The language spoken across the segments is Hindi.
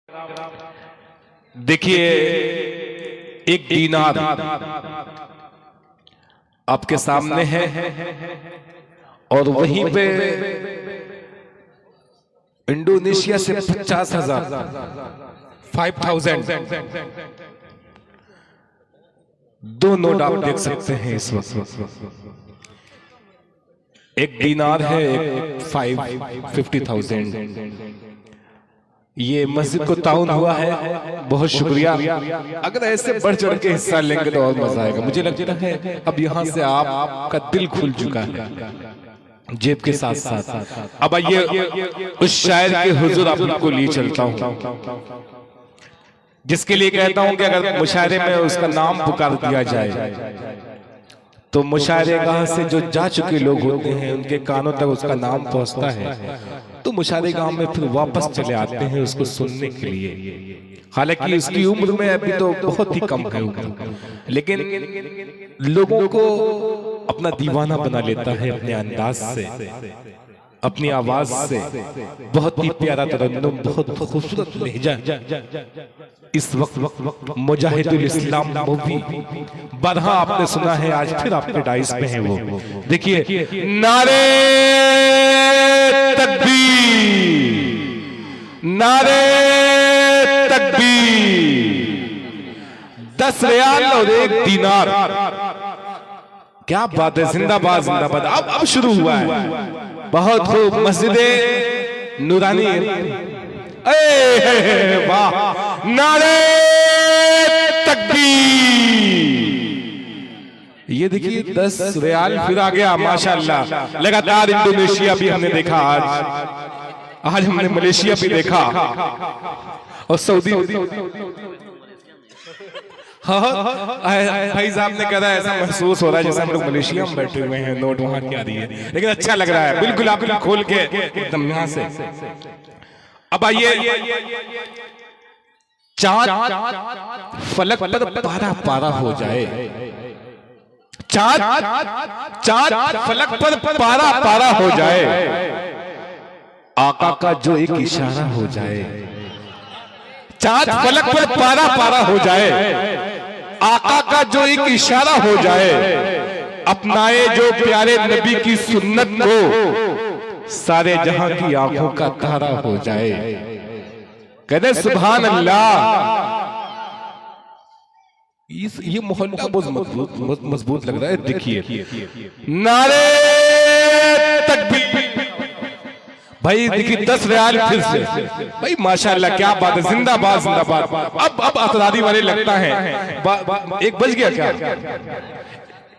देखिए, एक दीनार आपके सामने है और वहीं पे इंडोनेशिया से 50,000 5,000 दो नोट आप देख सकते हैं इस वक्त। एक दीनार है, एक 50,000। ये मस्जिद को ताउन हुआ है, बहुत शुक्रिया। अगर ऐसे बढ़ चढ़ के हिस्सा लेंगे तो और मजा आएगा। मुझे लगता है अब यहाँ से आपका दिल खुल चुका है जेब के साथ साथ। अब आइए उस शायर के हुजूर आपको लिए चलता हूँ, जिसके लिए कहता हूं कि अगर मुशायरे में उसका नाम पुकार दिया जाए तो मुशायरेगाह से जो जा चुके लोग होते हैं उनके कानों तक उसका नाम पहुंचता है, तो मुशायरेगाह में फिर वापस चले आते हैं उसको सुनने के लिए। हालांकि उसकी उम्र में अभी तो बहुत ही कम है उम्र, लेकिन लोगों को अपना दीवाना बना लेता है अपने अंदाज से, अपनी आवाज से। बहुत ही प्यारा तरन्नुम, बहुत खूबसूरत लहजा। इस वक्त मुजाहिदुल इस्लाम मूवी बरहा आपने सुना है, आज फिर आपके डाइस पे है वो। देखिए, नारे तकबीर, नारे तकबीर। 10 रियाल और 1 दीनार। क्या बात है, जिंदाबाद जिंदाबाद। अब शुरू हुआ है, बहुत खूब। मस्जिदे नूरानी, वाह, नारे तकबीर। ये देखिए 10 रियाल फिर आ गया, माशाल्लाह। लगातार इंडोनेशिया भी हमने देखा, आज हमने मलेशिया भी देखा और सऊदी। भाई साहब ने कहा ऐसा महसूस हो रहा है जैसे हम लोग मलेशिया में बैठे हुए हैं, नोट वहां की आ रही है, लेकिन अच्छा लग रहा है। बिल्कुल आप खोल के एकदम यहां से। अब आइए, चांद फलक पर पारा पारा हो जाए, चांद फलक पर पारा पारा हो जाए, आका का जो एक इशारा हो जाए। चांद फलक पर पारा पारा हो जाए, आका का जो एक इशारा हो जाए, अपनाए जो प्यारे नबी की सुन्नत को, सारे जहां की आंखों का तारा हो जाए। कहते सुभान अल्लाह। ये मोहल्ला बहुत मजबूत लग रहा है। देखिए, नारे तकबीर। भाई देखिए 10 रियाल फिर से। भाई माशाल्लाह, क्या बात है, जिंदाबाद जिंदाबाद। अब अतरारी वाले लगता है 1 बज गया क्या?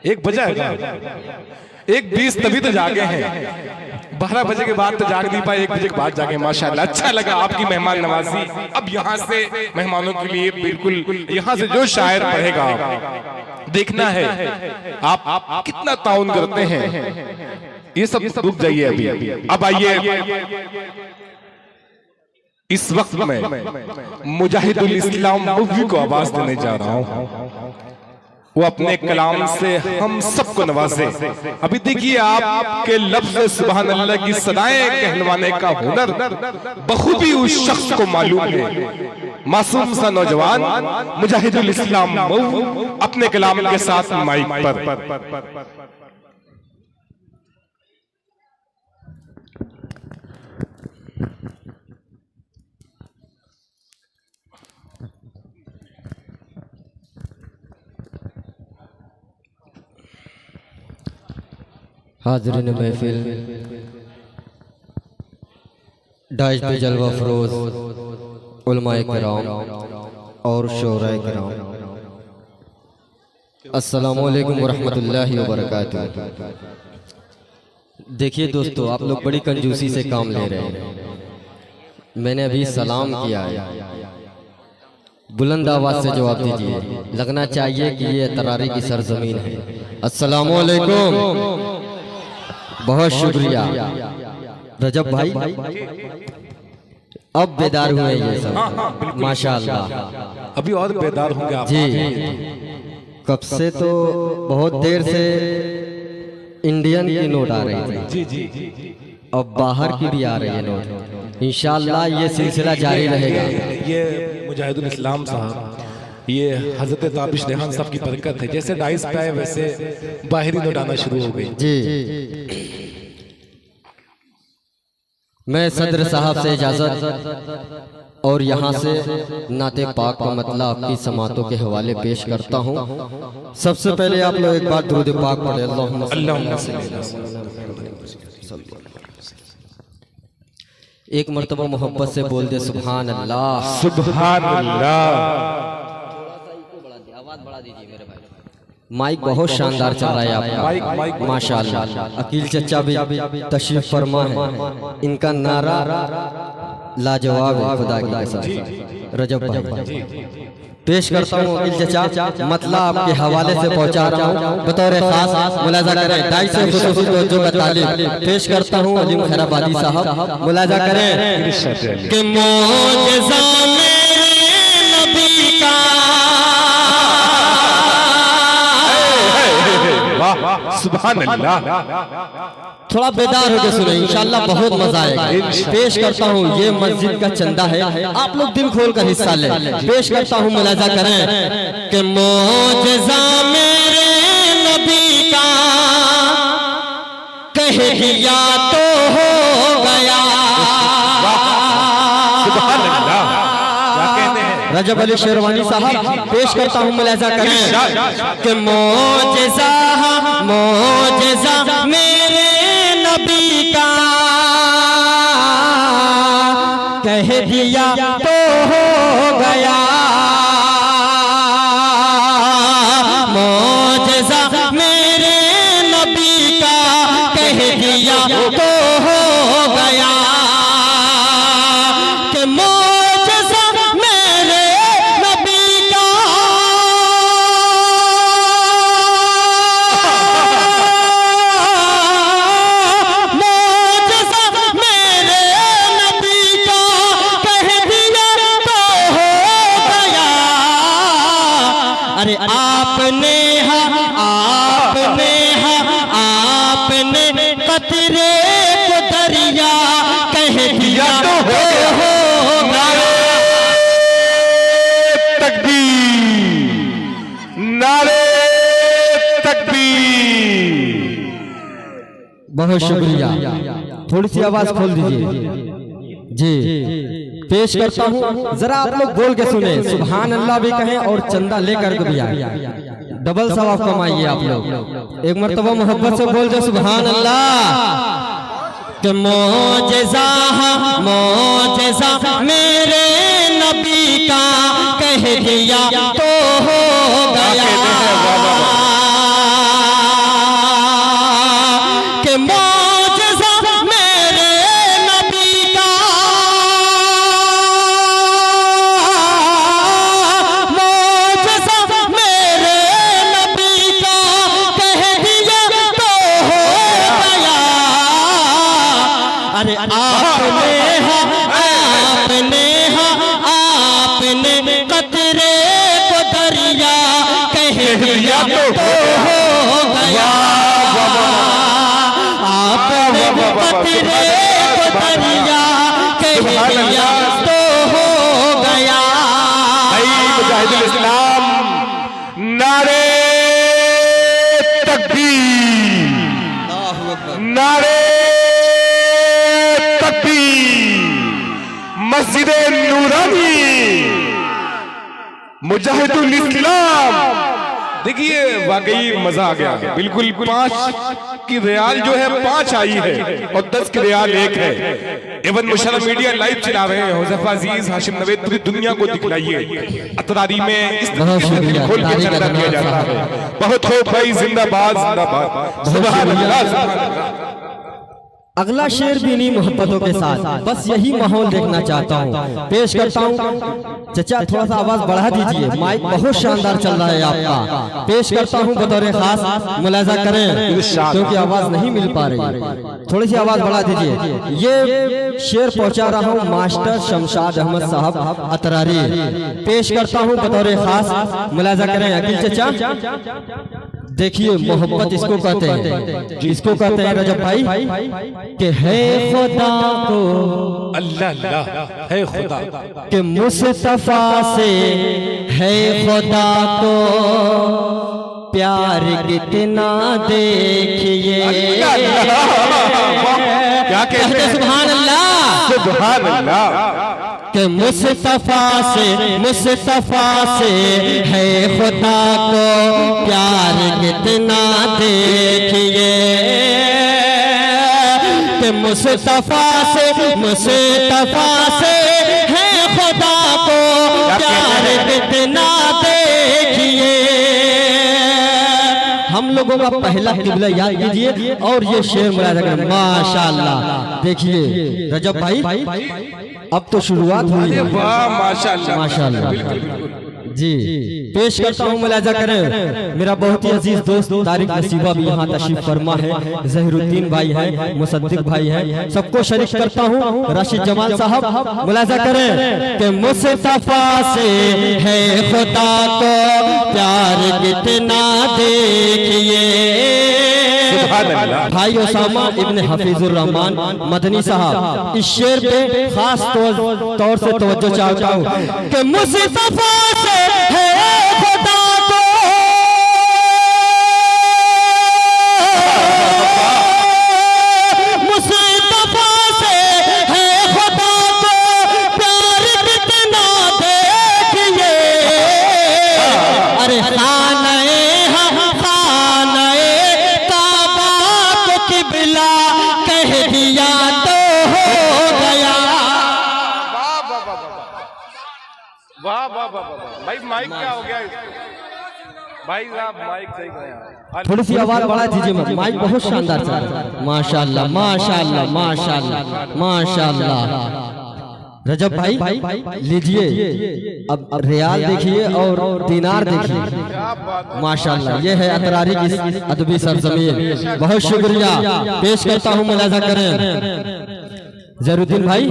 1 बजा है क्या? 1:20 तभी तो जागे हैं। 12 बजे के बाद तो जाग नहीं पाए, 1 बजे के बाद जागे। माशाल्लाह, अच्छा लगा आपकी मेहमान नवाजी। अब यहाँ से मेहमानों के लिए बिल्कुल, यहाँ से जो शायर पढ़ेगा देखना है आप कितना ताउन करते हैं। ये सब रुक जाइए अभी। अब आइए, इस वक्त में मुजाहिदुल इस्लाम मूवी को आवाज देने जा रहा हूं। वो अपने कलाम से हम सबको नवाजे। अभी देखिए, आपके लफ्ज़ सुभान अल्लाह की सदाएं कहलवाने का हुनर बखूबी उस शख्स को मालूम है। मासूम सा नौजवान मुजाहिदुल इस्लाम अपने कलाम के साथ माइक पर। हाज़रीन महफिल, डाइश पे जलवा फरोज उलमाए किराम और शोराए किराम, अस्सलामु अलैकुम वरहमतुल्लाहि वबरकातुहू। देखिए दोस्तों, आप लोग बड़ी कंजूसी से काम ले रहे हैं। मैंने अभी सलाम किया है, बुलंद आवाज से जवाब दीजिए। लगना चाहिए कि ये तरारी की सरजमीन है। अस्सलामु अलैकुम। बहुत शुक्रिया रजब भाई, अब बेदार हुए ये सब, माशाअल्लाह। अभी और बेदार होंगे आप जी। कब से तो बहुत देर से इंडियन की नोट आ रही थी, जी जी जी। अब बाहर की भी आ रही है नोट। इंशाअल्लाह ये सिलसिला जारी रहेगा। ये मुजाहिदुल इस्लाम साहब, ये हजरत ताबिश रेहान साहब की बरकत है। जैसे डाइस पे आए वैसे बाहरी नोट आना शुरू हो गई। जी मैं सदर साहब से इजाजत और यहाँ से नाते पाक का मतलब आपकी समातों के हवाले पेश करता हूँ। सबसे पहले आप लोग एक बार दुरूद पाक पढ़े, अल्लाहुम्मा एक मर्तबा मोहब्बत से बोल दे सुभान अल्लाह। सुभान अल्लाह। आवाज बढ़ा दीजिए मेरे भाई। माइक बहुत शानदार चल रहा है आपका, माशाअल्लाह। अकील चचा भी तशरीफ फरमा है, इनका नारा लाजवाब है। खुदा की कसम रजब भाई पेश करता हूँ अकील चचा, मतलब आपके हवाले से पहुँचा रहा हूँ बतौर खास। मुलाजा करें दाई से खुसूसी तवज्जो का तालिब पेश करता हूँ अलीम खैराबादी साहब, मुलाजा करें कि मौजज़ा मेरे नबी का। सुभान अल्लाह। थोड़ा बेदार होकर सुने, इंशाअल्लाह बहुत मजा आएगा। पेश करता हूँ, ये मस्जिद का चंदा है, आप लोग दिल खोल कर हिस्सा ले। पेश करता हूँ, मुलाजा करें कि मौजज़ा मेरे नबी का कह दिया तो हो गया। सुभान अल्लाह। क्या कहते हैं रजब अली शेरवानी साहब, पेश करता हूँ, मुलाजा करें कि मौजज़ा मौजज़ा मेरे नबी का कह दिया तो हो गया। मौजज़ा मेरे नबी का कह दिया तो हो गया कि मौजज़ा मेरे नबी का। अरे आपने कतरे को दरिया कह दिया तो हो गया। तकबीर, नारे तकबीर। बहुत शुक्रिया, थोड़ी सी आवाज खोल दीजिए जी। पेश करता हूँ, जरा आप लोग बोल के सुने, सुभान अल्लाह भी कहें और चंदा लेकर के भी आए, डबल सवाब कमाइए आप लोग। एक मर्तबा मोहब्बत से बोल दे सुभान अल्लाह। कि मौजज़ा मौजज़ा मेरे नबी का कह दिया तो हो गया। कि मौजज़ा मेरे नबी का, मौजज़ा मेरे नबी का कह दिया तो हो गया। अरे आपने कतरे को दरिया कह दिया तो हो गया। आपने कतरे को दरिया कह दिया तो हो गया। मुजाहिदुल इस्लाम, नारे तकबीर, नारे मस्जिद नूरानी, मुजाहिदुल इस्लाम। देखिए वाकई मजा आ गया। बिल्कुल 5 की रियाल जो है 5 आई है और 10 की रियाल 1 है। एवन मुशर्रफ मीडिया लाइव चला रहे हैं। हुज़ैफा अजीज, हाशिम नवेद, पूरी दुनिया को दिखलाइए अतरारी में इस तरीके खोल के चंदा किया जाता है। बहुत खूब भाई, जिंदाबाद जिंदाबाद। सुभान अल्लाह। अगला शेर भी इन्हीं मोहब्बतों के साथ, बस यही माहौल देखना चाहता हूँ। पेश करता हूँ, चचा थोड़ा सा आवाज बढ़ा दीजिए, माइक बहुत शानदार चल रहा है आपका। पेश करता हूँ बतौर खास, मुलाजा करें क्योंकि आवाज नहीं मिल पा रही, थोड़ी सी आवाज बढ़ा दीजिए। ये शेर पहुंचा रहा हूँ मास्टर शमशाद अहमद साहब अतरारी। पेश करता हूँ बतौर खास, मुलाजा करें अकील चचा। देखिए मोहब्बत इसको कहते हैं, इसको कहते हैं रजब भाई कि है खुदा को, अल्लाह अल्लाह है खुदा कि मुस्तफा से है खुदा को प्यार कितना देखिए। क्या कहते हैं? सुभान अल्लाह, सुभान अल्लाह। कि मुस्तफा से है खुदा को प्यार कितना देखिए। कि मुस्तफा से है खुदा को प्यार कितना देखिए। हम लोगों का पहला किबला याद कीजिए और ये शेर मुलाजा करें। माशाअल्लाह। देखिए रजब भाई अब तो शुरुआत हुई है। वाह माशाअल्लाह माशाअल्लाह जी। पेश करता हूँ, मुलाजा करें। मेरा बहुत ही अजीज दोस्त तारिक नसीबा भी यहाँ तशरीफ फरमा है, जहीरुद्दीन भाई है, मुसद्दिक भाई है, सबको शरीक करता हूँ। राशिद जमाल साहब मुलाजा करें कि मुस्तफा से है खुदा को प्यार कितना देखिए। भाई उसामा इब्न हफीजुर रहमान मदनी साहब इस शेर पे खास तौर से तवज्जो चाहता हूँ कि मुस्तफा से है खुदा को मुस्तफा से है खुदा को प्यार कितना देखिए। अरे वाह वाह वाह वाह। भाई माइक क्या हो गया इसको? भाई आप माइक सही करें। थोड़ी सी आवाज बढ़ा दीजिए, माइक बहुत शानदार चल रहा है। माशाअल्लाह माशाअल्लाह माशाअल्लाह माशाअल्लाह। रजब भाई लीजिए अब रियाल देखिए और दीनार देखिए। माशाअल्लाह ये है अतरारी की अदबी सरजमीन। बहुत शुक्रिया। पेश करता हूँ, मुलाजा करें। जहीरुद्दीन भाई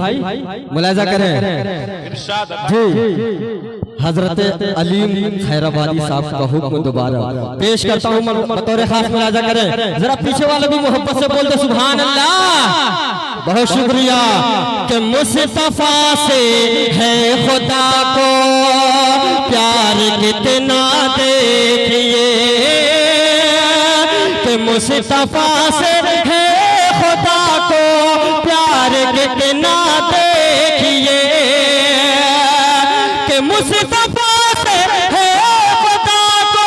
मुलाजा करें जी। हजरत अलीम खैराबादी साहब का हुक्म दोबारा पेश करता हूँ, बतौर खास मुलाजा करें। जरा पीछे वाले भी मोहब्बत से बोलते सुभान अल्लाह। बहुत शुक्रिया। कि मुस्तफा से है खुदा को प्यार कितना देखिए। कि मुस्तफा से है खुदा को प्यार कितना देखिए। कि मुस्तफा से है खुदा को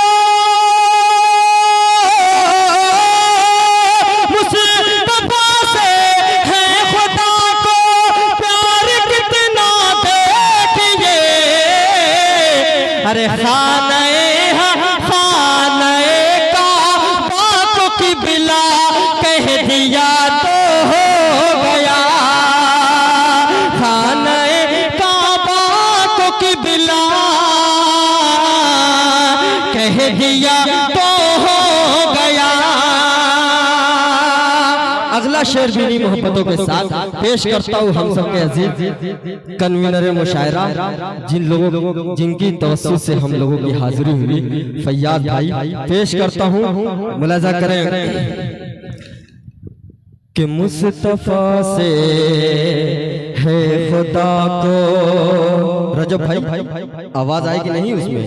मुस्तफा से है खुदा को प्यार कितना देखिए। अरे खाने का पाक की बिला कह दिया तो हो गया। खाने का पाक की बिला कह दिया तो हो गया। अगला शेर भी मोहब्बतों के साथ पेश करता हूँ हम सबके अजीज कन्वीनर मुशायरा, जिनकी तवज्जो से हम लोगों की हाजिरी हुई, फैयाद भाई। पेश करता हूँ, मुलाजा करें। कि मुस्तफा से है खुदा को। रजब भाई आवाज आएगी नहीं उसमें?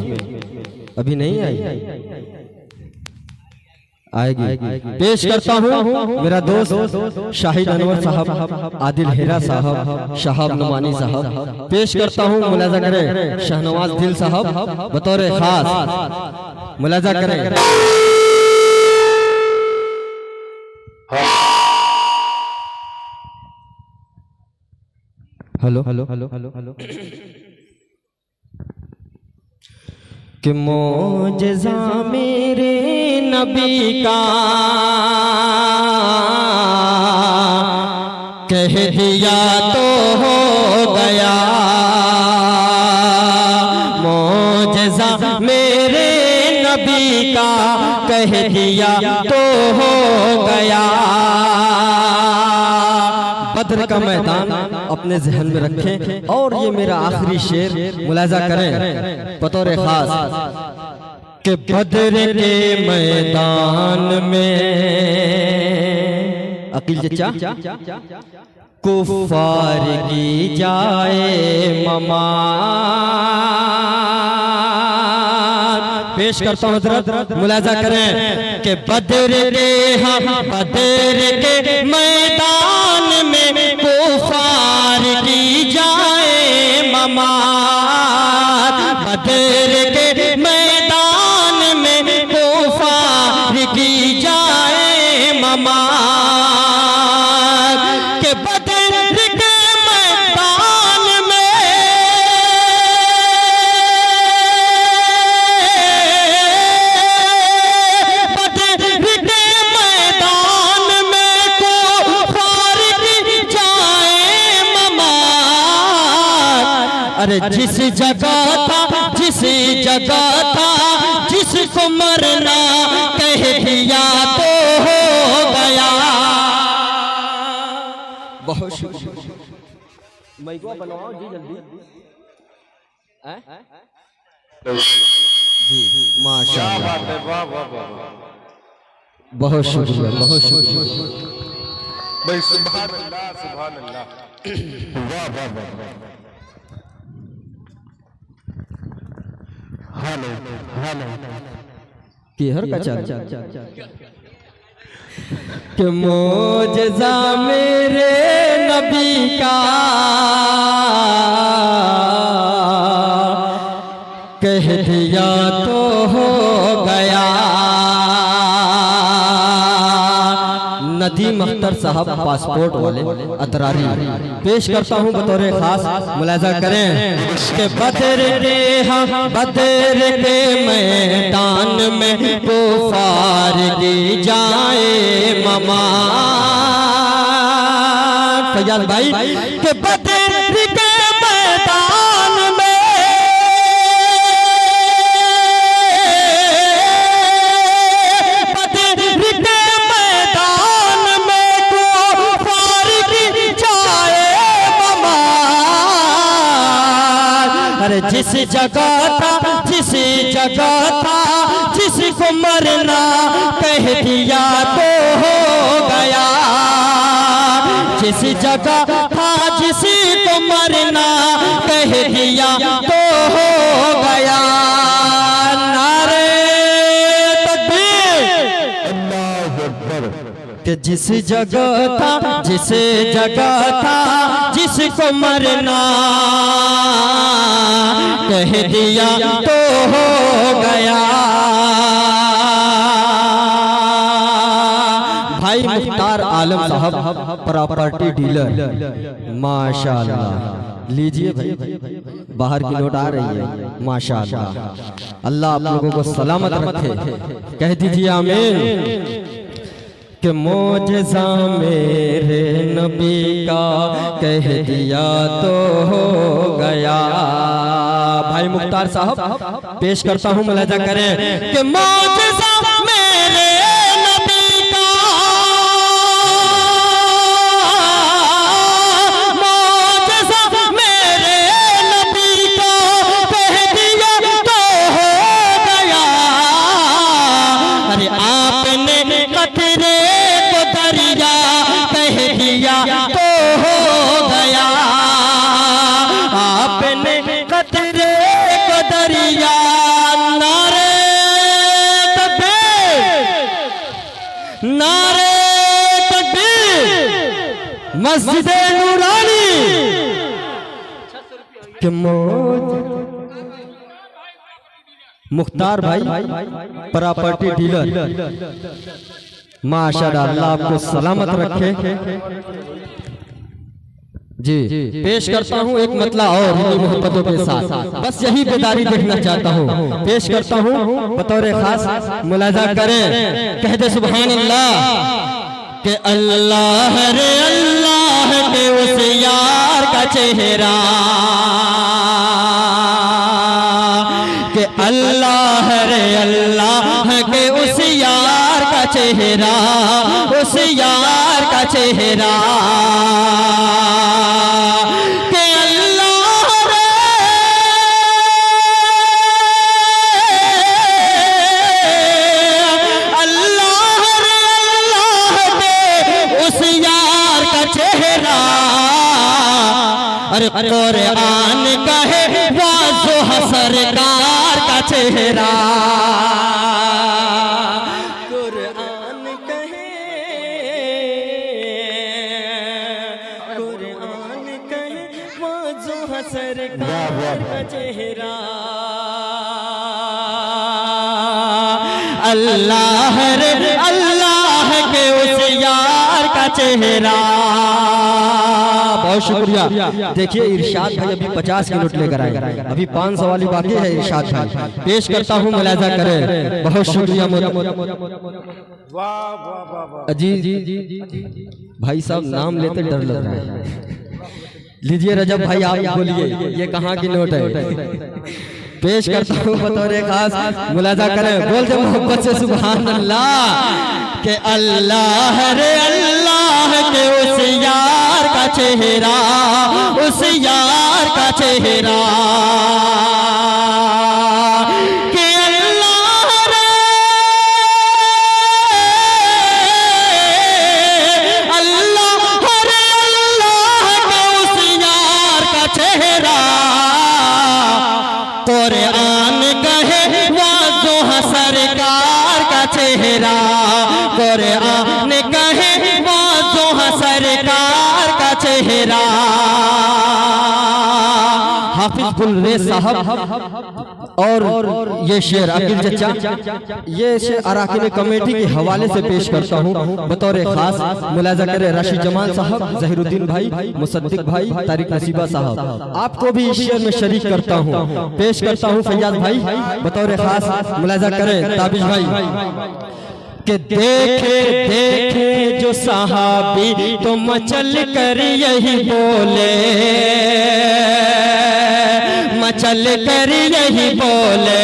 अभी नहीं आई, आएगी। पेश करता हूँ मेरा दोस्त शाहिद अनवर साहब, आदिल हेरा साहब, शहाब नुमानी साहब। पेश करता हूँ, मुलाजा करें। शहनवाज दिल साहब बतौर खास मुलाजा करें। Hello hello hello hello hello. कि मोजज़ा मेरे नबी का कह दिया तो हो गया। मोजज़ा मेरे नबी का कह दिया तो हो गया। बद्र का मैदान अपने जहन में रखें और ये मेरा आखिरी शेर मुलाजा करें बतौर खास कि बदर के मैदान में अकील चचा कुफार की जाए ममान। पेश करता हूँ हजरत, मुलाजा करें कि बदर के मैदान में कुफार की जाए ममान। बदर के मैदान में कुफार की जाए ममान। के बदर के मैदान में बदर के मैदान में कुफार की जाए ममान। अरे जिस जगह था जिसको मरना कह दिया तो हो गया। बहुत शुक्रिया। माइक बनवाओ जी जल्दी। जी माशाअल्लाह, बहुत शुक्रिया, बहुत शुक्रिया भाई। सुभान अल्लाह, सुभान अल्लाह। वाह वाह वाह। हेलो हेलो कि हर का चल कि मोजज़ा मेरे नबी का कह दिया तो हो गया। नदीम अख्तर साहब पासपोर्ट वाले अतरारी पेश करता हूँ बतौर खास, मुलाजा करें कि बदर के मैदान में कुफार की जाए ममान। फैयाज भाई कि बदर के मैदान में जिस जगह था जिसको मरना कह दिया तो हो गया। जिस जगह था जिसको मरना कह दिया तो हो गया। नारे तकबीर, अल्लाहू अकबर। कि जिस जगह था जिसको मरना कह दिया तो हो गया। भाई मुख्तार आलम साहब प्रॉपर्टी डीलर, माशाअल्लाह। लीजिए भाई, बाहर की नोट आ रही है, माशाअल्लाह। अल्लाह आप लोगों को सलामत रखे, कह दीजिए आमीन। कि मोजज़ा मेरे नबी का कह दिया तो हो गया। भाई मुख्तार साहब पेश करता हूँ, मुलाजा करें कि मोजज़ा मेरे नबी का, मोजज़ा मेरे नबी का कह दिया तो हो गया। अरे आपने कतरे कह दिया तो हो गया। आपने कतरे को दरिया। नारे तकबीर, नारे तकबीर। मस्जिद नूरानी के मौज। मुख्तार भाई प्रॉपर्टी डीलर, माशाअल्लाह। अल्लाह आपको सलामत रखे जी। पेश करता हूँ एक मतला और मोहब्बतों के साथ, बस यही बेदारी देखना चाहता हूँ। पेश करता हूँ बतौर खास, मुलाजा करें, कह दे सुभान अल्लाह। कि अल्लाह रे अल्लाह के उस यार का चेहरा, कि अल्लाह रे अल्लाह के उस यार का चेहरा, उस यार का चेहरा। कि अल्लाह रे कुरान कहे वाज़ोह सरकार का चेहरा, कुरान कहे वाज़ोह सरकार का चेहरा। अल्लाह रे अल्लाह के उस यार का चेहरा। बहुत शुक्रिया। देखिए इरशाद भाई अभी 50 की नोट लेकर आए, अभी 500 वाली बाकी है। इरशाद भाई पेश करता हूँ, मुलाजा करें। बहुत शुक्रिया। जी भाई साहब नाम लेते डर लग रहा है। लीजिए रजब भाई आप बोलिए ये कहाँ की नोट है। पेश करता हूँ बतौर खास, मुलाजा करें। बोलते मोहब्बत से सुभान अल्लाह के अल्लाह रे अल्लाह के उस यार का चेहरा, उस यार का चेहरा। के अल्लाह रे अल्लाह रे अल्लाह के उस यार का चेहरा। कुरान कहे वाज़ोह सरकार का चेहरा, कुरान कहे वाज़ोह सरकार का चेहरा। हाफिज गुलरेज साहब और ये शेर अकील चचा, ये शेर अराकीन कमेटी के हवाले से पेश करता हूँ बतौर खास। मुलाजा करें राशिद जमाल साहब, जहीरुद्दीन भाई, मुसद्दिक भाई, तारिक नसीबा साहब। आपको भी इस शेर में शरीक करता हूँ, पेश करता हूँ फैयाज भाई बतौर खास। मुलाजा करें ताबिश भाई के देखे देखे जो सहाबी तो मचल कर यही बोले, मचल कर यही बोले।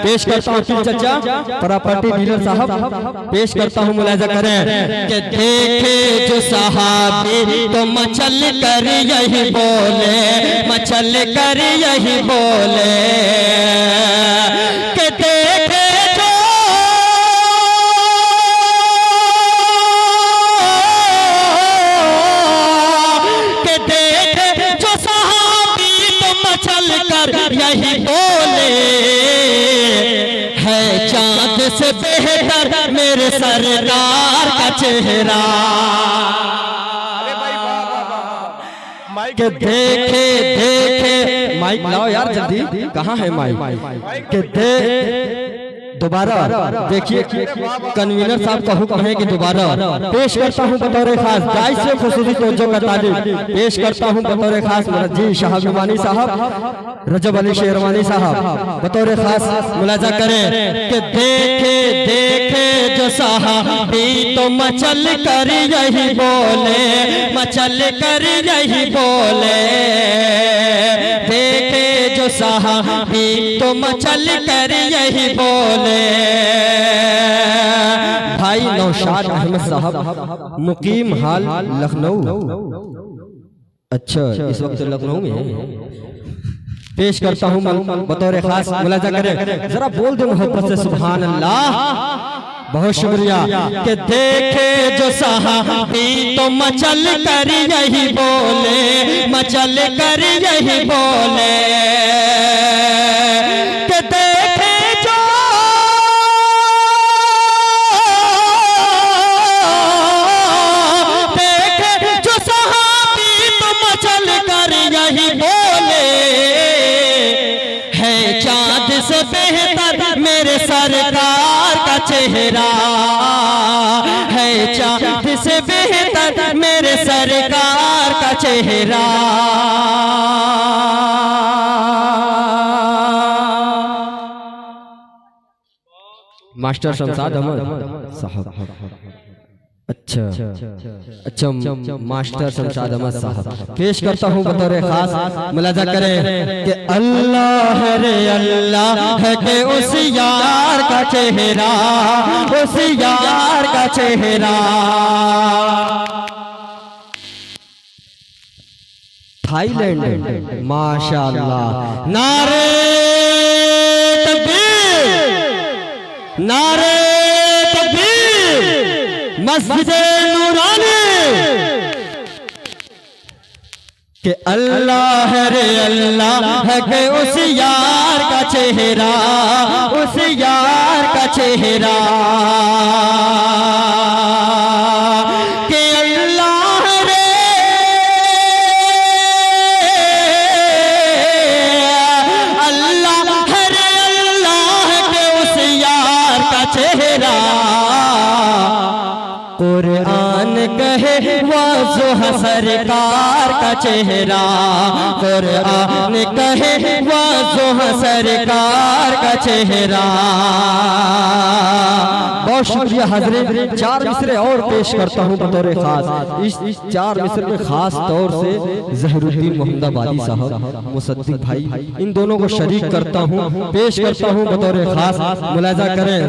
पेश करता हूँ चचा प्रॉपर्टी डीलर साहब, पेश करता हूँ मुलाजा करें कि देखे जो सहाबी तो मचल कर यही बोले, मचल कर यही बोले। कि देखे जो कि देखे जो सहाबी तो मचल कर यही बोले। है चांद से बेहतर मेरे सरकार का चेहरा। के देखे देखे माइक लाओ यार जल्दी, कहाँ है माइक? के दोबारा देखिए कन्वीनर साहब का हुक्म है कि दोबारा पेश करता हूँ बतौर खास। गाइस से खुसूसी तवज्जो का तालिब पेश करता हूँ बतौर खास। जी शाहबानी साहब, रजब अली शेरवानी साहब बतौर खास मुलाजा करें कि देखे देखे जो साहबी तो मचल कर यही बोले, मचल कर यही बोले। देखे जो साहबी तो मचल कर यही बोले। भाई नौशाद अहमद साहब मुकीम हाल लखनऊ। अच्छा इस वक्त लखनऊ में है। पेश करता हूँ बतौर खास, मुलाजा करें जरा बोल दो मोहब्बत से सुभान अल्लाह। बहुत शुक्रिया। कि देखे जो सहाबी तो मचल कर यही बोले, मचल कर यही बोले। कि देखे जो सहाबी तो मचल कर यही बोले। है चांद से बेहतर मेरे सरकार का चेहरा, है चांद से बेहतर मेरे सरकार का चेहरा। मास्टर शमशाद अहमद साहब। अच्छा अच्छा मास्टर शमशाद अहमद साहब पेश करता हूँ बतौर खास। मुलाजा करें कि अल्लाह रे अल्लाह है कि उस यार का चेहरा, उस यार का चेहरा। थाईलैंड माशाअल्लाह। नारे तकबीर, नारे तकबीर। मस्जिद नूरानी कि अल्लाह रे अल्लाह है कि उस यार का चेहरा, उस यार का चेहरा, कि अल्लाह रे अल्लाह रे अल्लाह के उस यार का चेहरा। कुरान कहे वाज़ुह सरकार का चेहरा, कुरान कहे वाज़ुह सरकार का चेहरा। बहुत शुक्रिया हज़रत। 4 मिसरे और पेश करता हूँ बतौर खास। इस 4 मिसरे में खास तौर से ज़हरुद्दीन मोहम्मदाबादी साहब, मुसद्दिक भाई, इन दोनों को शरीक करता हूँ, पेश करता हूँ बतौर खास। मुलाजा करें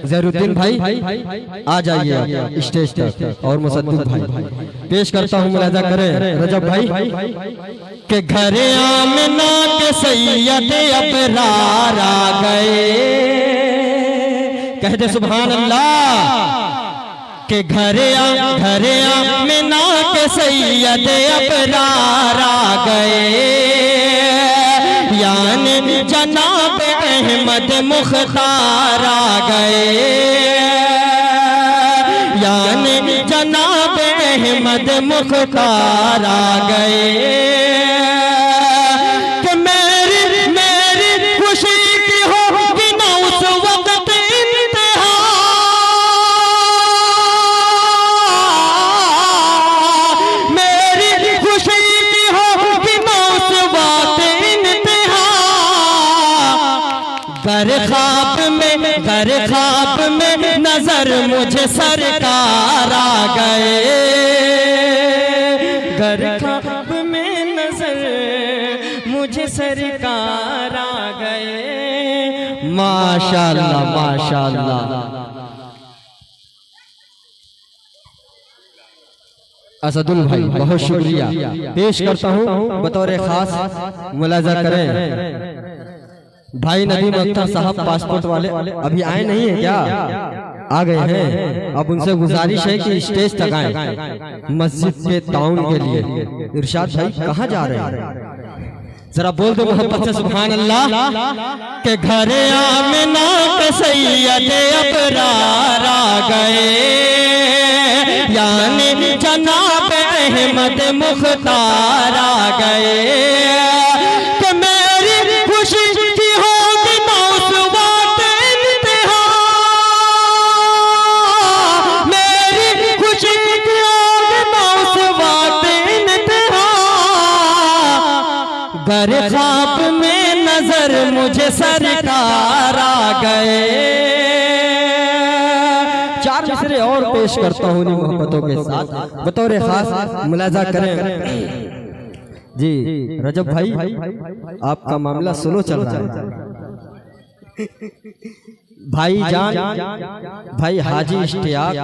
ज़हरुद्दीन भाई, आ जाइए स्टेज तक, और मुसद्दिक भाई पेश करता हूँ, मुलाजा करें रजब भाई। के घर आमना के सैयद अबरार आ गए, कह दे सुभान अल्लाह। के घर आमना के सैयद अबरार आ गए, यानी जनाब अहमद मुख्तार आ गए, यानी जनाब अहमद मुख्तार आ गए। कि मेरी खुशी की होगी ना उस वक्त इंतहा, मेरी खुशी की होगी ना उस वक्त इंतहा। घर ख्वाब में नजर मुझे सरकार आ गए, घर ख्वाब में नजर मुझे सरकार आ गए। माशाअल्लाह माशाअल्लाह। असदुल भाई बहुत शुक्रिया, पेश करता हूँ बतौर खास। मुलाजा करें भाई नदीम अख्तर साहब, पासपोर्ट वाले अभी आए नहीं है क्या? आ गए हैं। अब उनसे गुजारिश है कि स्टेज तक आए मस्जिद के ताउन के लिए। इरशाद भाई कहाँ जा रहे हैं? जरा बोल दो मोहब्बत से सुभान अल्लाह। के घर आमना के सैयद अबरार आ गए, यानी जनाब अहमद मुख्तार आ गए। कि मेरी खुशी की होगी ना उस वक्त इंतहा, मेरी खुशी की होगी ना उस वक्त इंतहा। घर ख्वाब में नजर मुझे सरकार आ गए। 4 मिसरे और पेश करता हूँ मोहब्बतों के साथ बतौर खास। मुलाजा करें जी रजब भाई, आपका मामला स्लो चल रहा है। भाई जान भाई हाजी इश्तियाक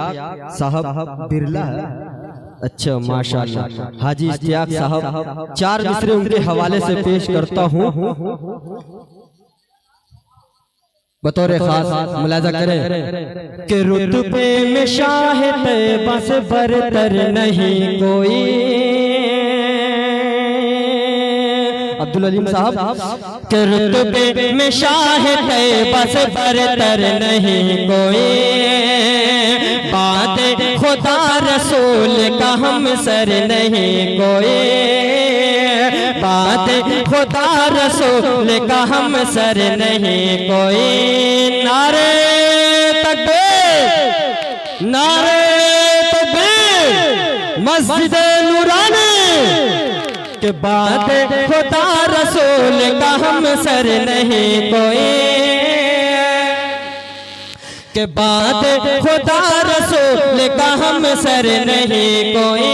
साहब बिरला है। अच्छा माशाअल्लाह। हाजी इश्तियाक साहब 4 मिसरे उनके हवाले से पेश करता हूँ बतौर खास। मुलाजा करें कि रुतबे में शाह तैयबा से बरतर नहीं कोई। अब्दुल अलीम साहब के रुतबे में शाह तैयबा से बरतर नहीं कोई। बात खुदा रसूल का हम सर नहीं कोई, बात खुदा रसूल का हम सर नहीं कोई। नारे तकबीर, नारे तकबीर, मस्जिद नूरानी। के बात खुदा रसूल का हम सर नहीं कोई, के बात खुदा रसूल का हम सर नहीं कोई।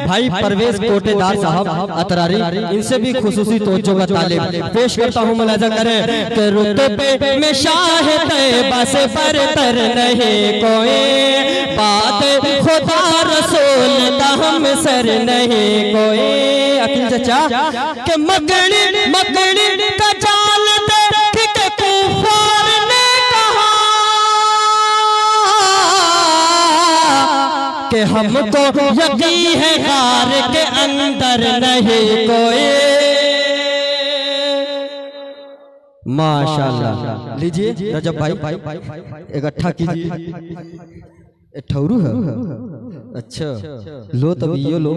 भाई परवेज कोटेदार साहब अतरारी, इनसे भी खुसूसी तवज्जो का तालिब पेश करता हूँ। मुलाजा करें कि रुतबे में शाह तैयबा से बरतर नहीं कोई। बात खुदा रसूल का हम सर नहीं कोई। अकील चचा के मकड़ी मकड़ी का जाल देख के कुफार ने कहा कि हमको यकीन है गार के अंदर नहीं कोई। माशाल्लाह। लीजिए रजब भाई इकट्ठा कीजिए। ठौरू है? अच्छा लो तभी यो लो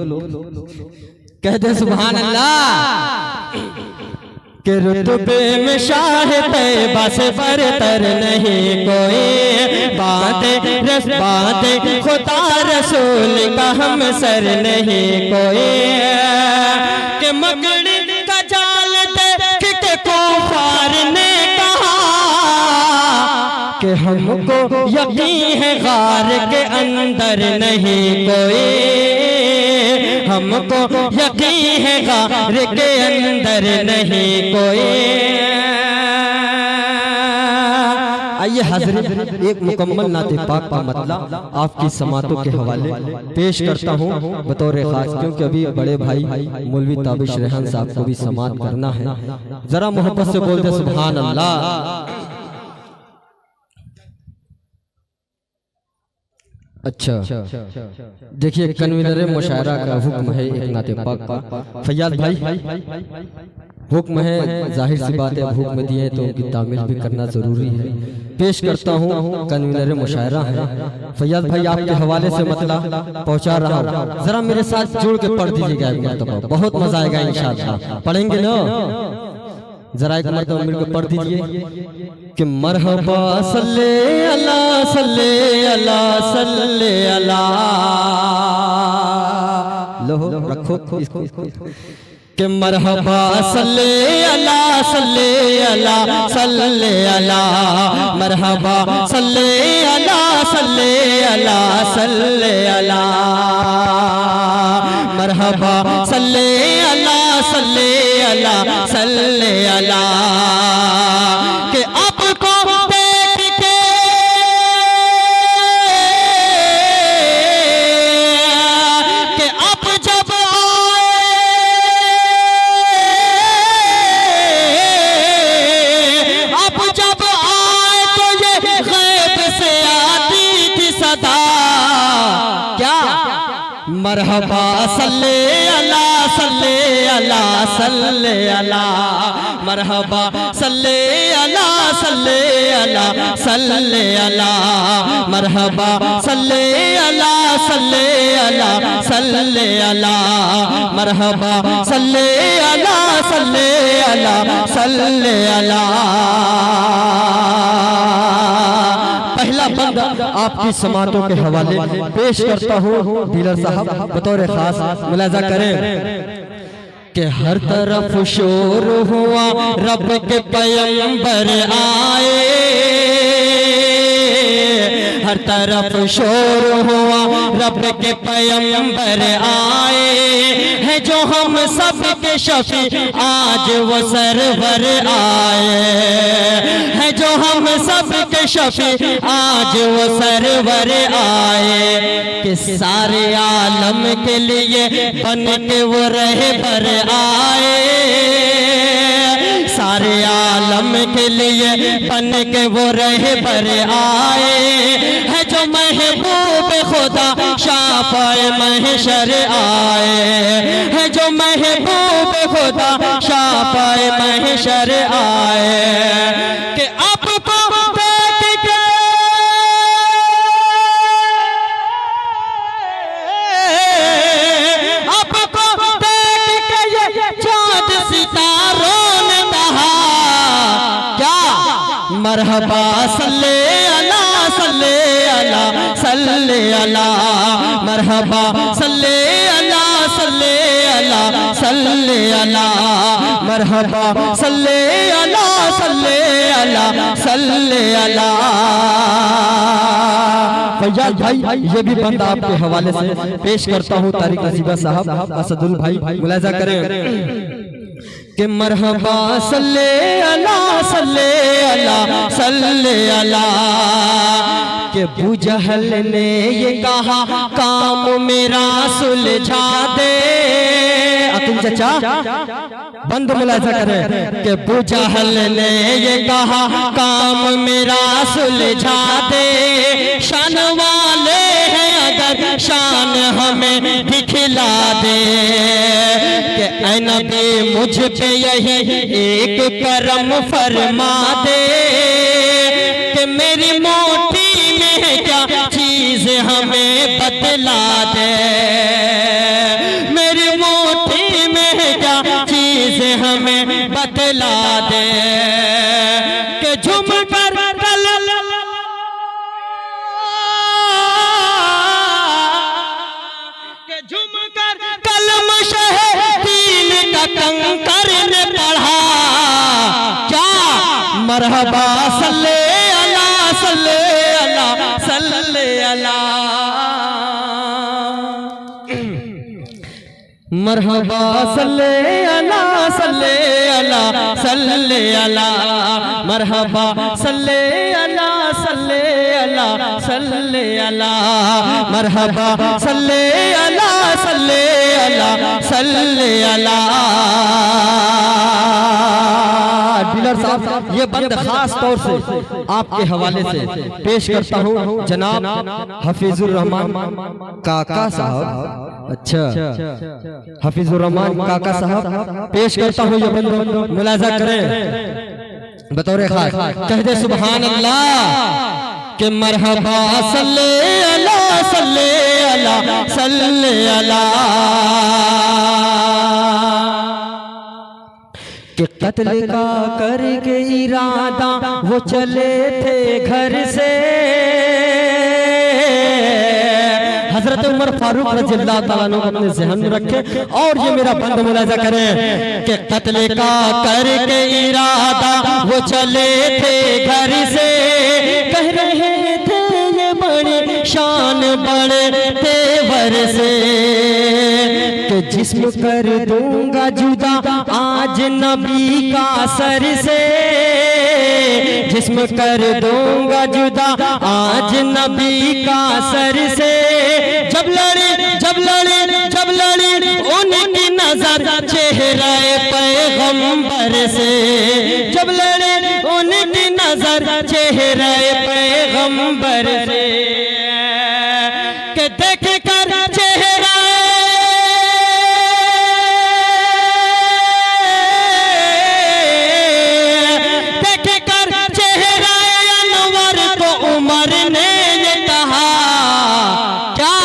कह दे सुभान अल्लाह। के रुतबे में शाह तैयबा से बरतर नहीं कोई। बातें खुदा रसूल का हम सर नहीं कोई। के मगड़ी का जाल देख के कुफार ने कहा कि हमको यकीन है गार के अंदर नहीं कोई। हमको यकीन है गार के अंदर नहीं कोई। आइए हाज़रीन एक मुकम्मल नाते पाक का मतलब आपकी समातों के हवाले पेश करता हूँ बतौर खास, क्योंकि अभी बड़े भाई मौलवी ताबिश रेहान साहब को भी समात करना है। जरा मोहब्बत से बोल दे सुभान अल्लाह। अच्छा देखिए कन्वीनर मुशायरा का हुक्म है एक नाते पाक का। फैयाज भाई हुक्म है, जाहिर सी बात है अब हुक्म दिए तो उनकी तामील भी करना जरूरी है। पेश करता हूँ कन्वीनर मुशायरा है फैयाज भाई, आपके हवाले से मतला पहुँचा रहा हूँ। जरा मेरे साथ जुड़ के पढ़ दीजिएगा एक मरतबा, बहुत मजा आएगा इंशाअल्लाह। पढ़ेंगे ना? जरा एक मरतबा मिलकर पढ़ दीजिए कि मरहबा सल्ले अला सल्ले अला सल्ले अला। लो रखो इसको कि मरहबा सल्ले अला सल्ले अला सल्ले अला। मरहबा सल्ले अला सल्ले अला सल्ले अला। मरहबा सल्ले अला सल्ले अला सल्ले अला। कि आपको देख के कि आप जब आए तो ये गैब से आती थी सदा। क्या? मरहबा सल्ले अला सल्ले अला सल्ले अला। मरहबा सल्ले अला सल्ले अला सल्ले अला। मरहबा सल्ले अला सल्ले अला सल्ले अला। मरहबा सल्ले अला सल्ले अला सल्ले अला। पहला बंदा आपकी समातों के हवाले पेश करता हूँ डीलर साहब बतौर खास मुलाजा करें कि हर तरफ शोर हुआ रब के पैगंबर आए। हर तरफ शोर हुआ रब के पैगंबर आए हैं जो हम सब के शफी आज वो सरवर आए हैं। जो हम सब के शफी आज वो सरवर आए कि सारे आलम के लिए बन के वो रहबर आए। सारे आलम के लिए बन के वो रहबर आए है जो महबूब खुदा शाफ़ाए महशर आए है। जो महबूब खुदा शाफ़ाए महशर आए कि आपको देख के आपको देख के ये चाँद सितारों ने कहा। क्या? मरहबा सल्ले अला सल्ले अला सल्ले अला। मरहबा सल्ले अला सल्ले अला सल्ले अला। मरहबा सल्ले अला सल्ले अला सल्ले अला। फैयाज भाई ये भी बंदा आपके हवाले से पेश करता हूँ तारिक नसीबा साहब असदुल भाई मुलाजा करें कि मरहबा सल्ले अला सल्ले अला सल्ले अला। कि बुजहल ने ये कहा काम मेरा सुलझा दे। अतुल चचा बंद मुलाजा करें कि बुजहल ने ये कहा काम मेरा सुलझा दे। शान वाले हैं कर शान हमें दिखला दे कि ऐ नबी मुझ पे यही एक करम फरमा दे कि मेरी मोटी में क्या चीज हमें बतला दे, मेरी मोटी में क्या चीज हमें बतला दे कि झुम कर कलम शहीद का कंकर ने पढ़ा क्या मरहबा सल्ले अला सल्ले अला सल्ले अला मरहबा सल्ले अला सल्ले अला सल्ले अला मरहबा सल्ले अला सल्ले अला सल्ले अला मरहबा सल्ले अला सल्ले अला सल्ले अला। डीलर साहब ये बंद खास तौर से आपके हवाले से पेश करता हूँ जनाब हफीजुर रहमान काका साहब। अच्छा हफीजुर रहमान काका साहब पेश करता हूँ ये बंद मुलाजा करें बतौर खास कह दे सुभान अल्लाह कि मरहबा सल्ले अला सल्ले अला सल्ले अला कि कत्ल का करके इरादा वो चले थे घर से हजरत उमर फारूक रज़ियल्लाहु ताला अन्हु अपने ज़हन में रखे और ये मेरा बंद मुलाजा करें कि कत्ल का करके इरादा वो चले थे घर से कह रहे थे ये बड़ी शान बड़े तेवर से कि जिस्म कर दूंगा जुदा आज नबी का सर से, जिस्म कर दूंगा जुदा आज नबी का सर से। जब लड़ी उनकी नजर चेहरे पैगंबर से, जब लड़ी उनकी नजर चेहरे पैगंबर से के देख कर चेहरा देख कर चेहरा अनवर को उमर ने ये कहा क्या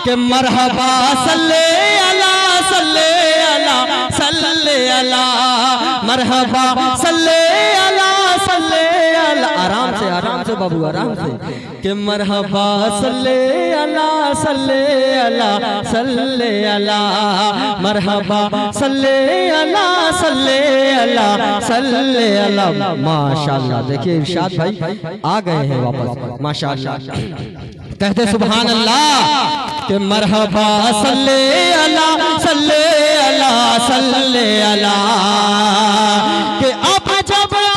कि मरहबा सल्ले अला सल्ले अला सल्ले अला मरहबा सल्ले अला सल्ले अला। आराम से बाबू आराम से कि मरहबा सल्ले अला सल्ले अला सल्ले अला मरहबा सल्ले अला सल्ले अला सल्ले अला। माशाअल्लाह देखिए इरशाद भाई आ गए हैं वापस माशाअल्लाह कहते सुभान अल्लाह कि मरहबा सल्ले अला सल्ले अला सल्ले अला कि अब जब आए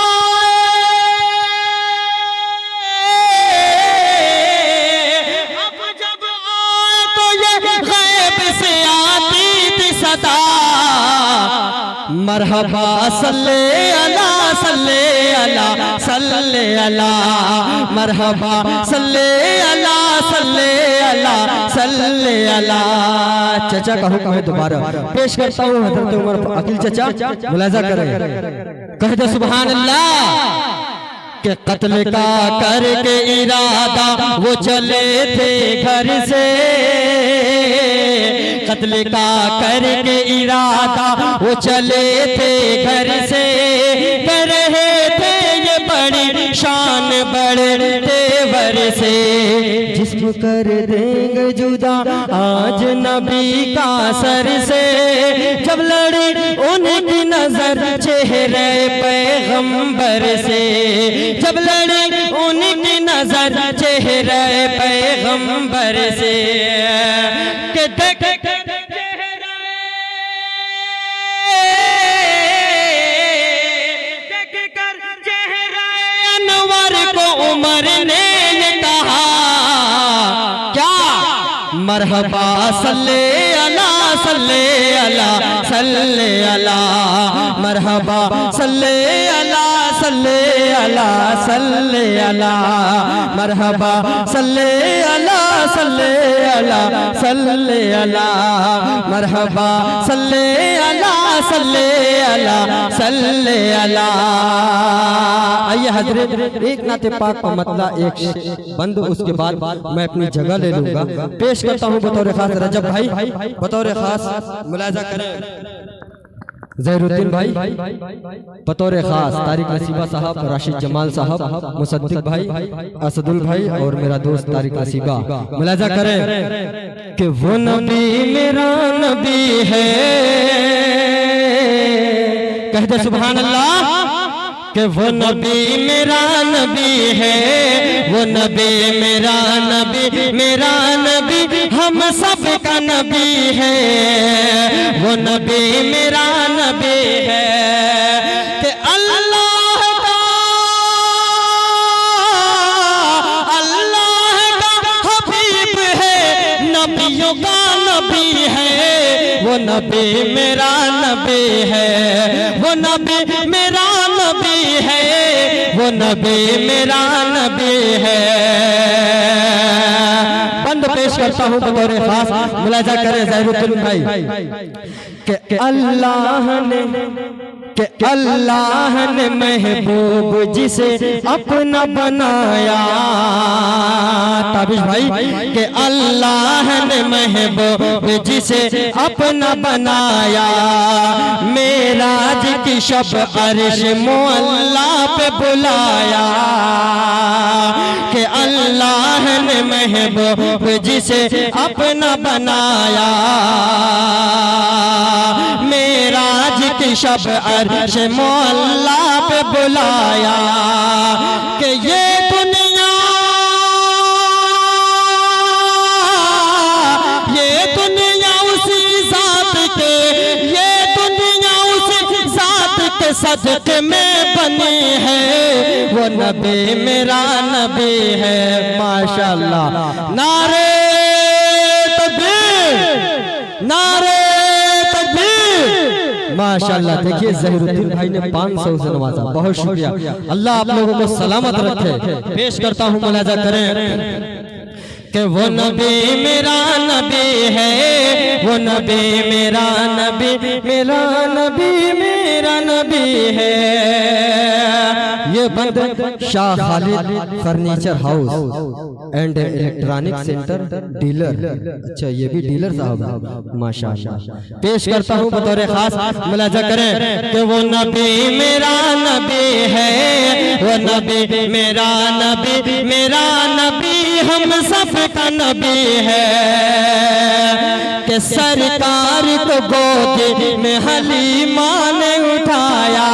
तो ये गैब से आती थी सदा मरहबा सल्ले अला सल्ले अला सल्ले अला मरहबा सल्ले अला सल्ले अला सल्ले अला। चाचा का हुक्म है दोबारा पेश करता हूँ हजरत उमर अकील चाचा मुलाजा करें कहते सुभान अल्लाह कि कत्ल का करके इरादा वो चले थे घर से, कत्ल का करके इरादा वो चले थे घर से कह रहे थे ये बड़ी शान बड़े तेवर से जिस्म कर देंगे जुदा आज नबी का सर से। जब लड़ी उनकी नजर चेहरे पैगंबर से, जब लड़ी उनकी नजर चेहरे पैगंबर से के देख उमर ने कहा क्या मरहबा सल्ले अला सल्ले अला सल्ले अला मरहबा सल्ले अला सल्ले अला सल्ले अला मरहबा सल्ले अला सल्ले अला सल्ले अला मरहबा सल्ले अला सल्ले अला सल्ले अला। आइए हजरत एक नाते पाक का मतला एक बंद, उसके बाद मैं अपनी जगह ले लूंगा। पेश करता हूँ बतौर खास रजब भाई, बतौर खास मुलाजा करें ज़हीरुद्दीन भाई, बतौर खास तारिक नसीबा साहब, राशिद जमाल साहब, मुसद्दिक भाई, असदुल भाई और मेरा दोस्त तारिक नसीबा। मुलाजा करें कि वो नबी मेरा नबी है, कह दे सुभान अल्लाह। कि वो नबी मेरा नबी है, वो नबी मेरा नबी, मेरा नबी हम सब का नबी है, वो नबी मेरा नबी है। कि अल्लाह का हबीब है, नबियों का नबी है, वो नबी मेरा नबी है, वो नबी मेरा नबी है, वो नबी मेरा नबी है। बंद पेश करता हूँ बतौर खास, मुलाजा करें ज़हीरुद्दीन भाई कि अल्लाह ने महबूब जिसे अपना बनाया, ताबिश भाई कि अल्लाह ने महबूब जिसे अपना बनाया, मेराज की शब अर्श मुअल्ला पे बुलाया। कि अल्लाह ने महबूब जिसे अपना बनाया, मेराज की शब अर्श मुअल्ला पे बुलाया। कि ये दुनिया उसी ज़ात के, ये दुनिया उसी ज़ात के सदक़े में बनी है, वो नबी मेरा नबी है। माशाअल्लाह, नारे तकबीर, नारे तकबीर। माशाअल्लाह, देखिए ज़हीरुद्दीन भाई ने 500 से नवाजा, बहुत शुक्रिया। अल्लाह आप लोगों को सलामत रखे। पेश करता हूँ, मुलाजा करें कि वो नबी मेरा नबी है, वो नबी मेरा नबी, मेरा नबी मेरा नबी है। ये बंद Shah Khalid furniture house and electronic centre dealer, अच्छा ये भी डीलर साहब है, माशाअल्लाह। पेश करता हूँ बतौर खास, मुलाजा करें कि वो नबी मेरा नबी है, वो नबी मेरा नबी, मेरा नबी हम सब का नबी है। कि सरकार को गोद में हलीमा ने उठाया,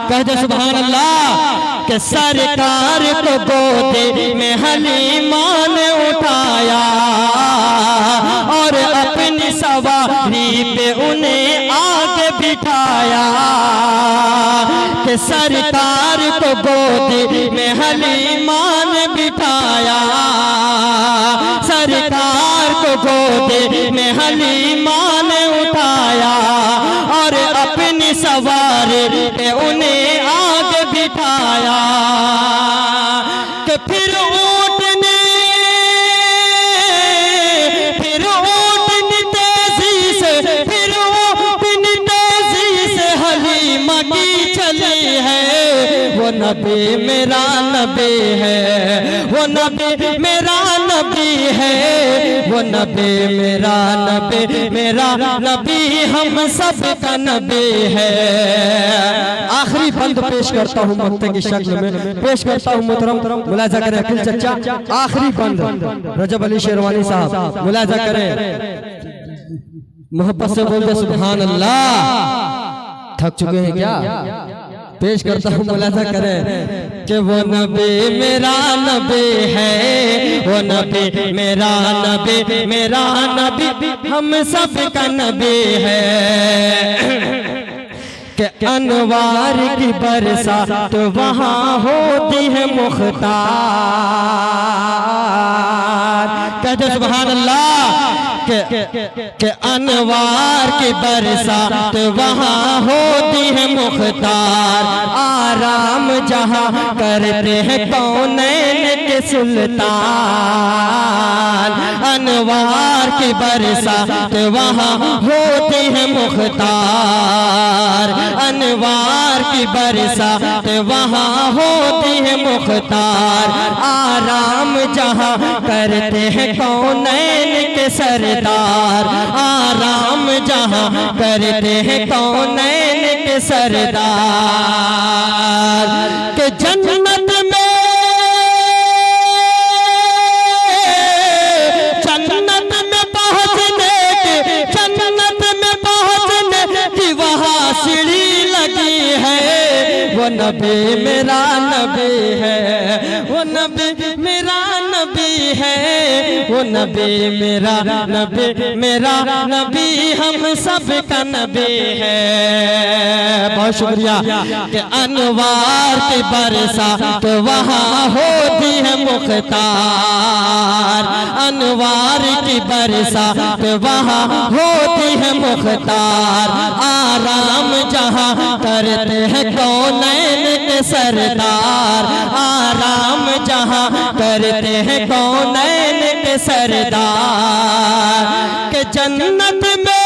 कह दे सुभान अल्लाह। कि सरकार को गोद में हलीमा ने उठाया और अपनी सवारी पे उन्हें आगे बिठाया। कि सरकार को गोद में हलीमा ने बिठाया, सरकार को गोद में हलीमा ने उठाया और अपनी सवारी पे उन्हें आगे बिठाया। कि फिर ऊँटने तेजी से, फिर ऊँटनी तेजी से हलीमा की चली है, वो नबी मेरा नबी है, वो नबी मेरा नबी है, वो नबी मेरा नबी, मेरा नबी हम सब का नबी है। आखिरी बंद पेश करता हूँ मक्ते की शक्ल में, पेश करता हूँ मोहतरम, मुलाजा करें अकील चचा। आखिरी बंद रजब अली शेरवानी साहब, मुलाजा करें, मोहब्बत से बोल दे सुभान अल्लाह। थक चुके हैं क्या? पेश करता हूँ, मुलाजा करें कि वो नबी मेरा नबी है, वो नबी मेरा नबी, मेरा नबी हम सब का नबी है। कि अनवार की बरसात वहाँ होती है मुख्तार, कहते सुभान अल्लाह। के अनवार की बरसात वहाँ होती है मुख्तार, आराम जहाँ करते हैं कौनैन के सुल्तान। अनवार की बरसात वहाँ होती है मुख्तार, अनवार की बरसात वहाँ होती है मुख्तार, आराम जहाँ करते हैं कौनैन के सरदार, आराम जहाँ करते हैं कौनैन के सरदार। के जन्नत में सीढ़ी लगी है, वो नबी मेरा नबी है, वो नबी मेरा नबी है, वो नबी मेरा नबी, मेरा नबी हम सब का नबी है। बहुत शुक्रिया। कि अनवार की बरसात वहाँ होती है मुख्तार, अनवार की बरसात वहाँ होती है मुख्तार, आराम जहाँ करते हैं कौनैन के सरदार, आराम जहाँ करते हैं कौनैन के सरदार। के जन्नत में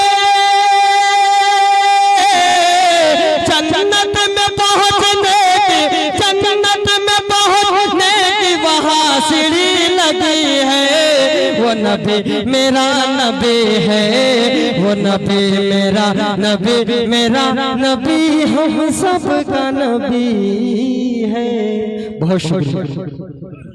पहुँचने की वहाँ सीढ़ी लगी है, वो नबी मेरा नबी है, वो नबी मेरा नबी, मेरा नबी हम सब का नबी है। बहुत शुक्रिया।